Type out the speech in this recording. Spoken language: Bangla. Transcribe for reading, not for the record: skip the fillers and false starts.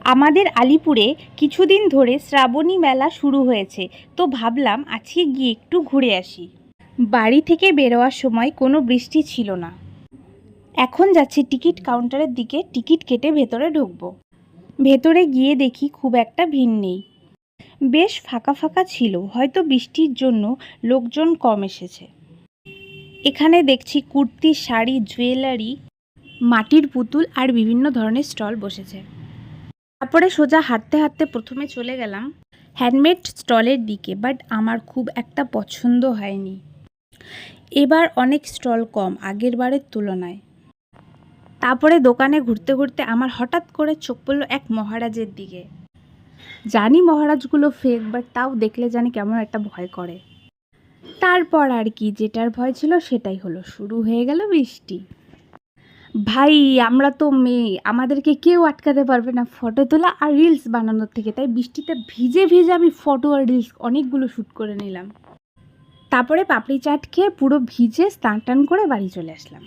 আমাদের আলিপুরে কিছুদিন ধরে শ্রাবণী মেলা শুরু হয়েছে, তো ভাবলাম আজকে গিয়ে একটু ঘুরে আসি। বাড়ি থেকে বেরোয়ার সময় কোনো বৃষ্টি ছিল না। এখন যাচ্ছি টিকিট কাউন্টারের দিকে, টিকিট কেটে ভেতরে ঢুকবো। ভেতরে গিয়ে দেখি খুব একটা ভিড় নেই, বেশ ফাঁকা ফাঁকা ছিল, হয়তো বৃষ্টির জন্য লোকজন কম এসেছে। এখানে দেখছি কুর্তি, শাড়ি, জুয়েলারি, মাটির পুতুল আর বিভিন্ন ধরনের স্টল বসেছে। তারপরে সোজা হাঁটতে হাঁটতে প্রথমে চলে গেলাম হ্যান্ডমেড স্টলের দিকে, বাট আমার খুব একটা পছন্দ হয়নি। এবার অনেক স্টল কম আগের বারের তুলনায়। তারপরে দোকানে ঘুরতে ঘুরতে আমার হঠাৎ করে চোখ পড়লো এক মহারাজের দিকে। জানি মহারাজগুলো ফেক, বাট তাও দেখলে জানি কেমন একটা ভয় করে। তারপর আর কি, যেটার ভয় ছিল সেটাই হলো, শুরু হয়ে গেল বৃষ্টি। ভাই, আমরা তো মেয়ে, আমাদেরকে কেউ আটকাতে পারবে না ফটো তোলা আর রিলস বানানোর থেকে। তাই বৃষ্টিতে ভিজে ভিজে আমি ফটো আর রিলস অনেকগুলো শ্যুট করে নিলাম। তারপরে পাপড়ি চাট খেয়ে পুরো ভিজে স্নান টান করে বাড়ি চলে আসলাম।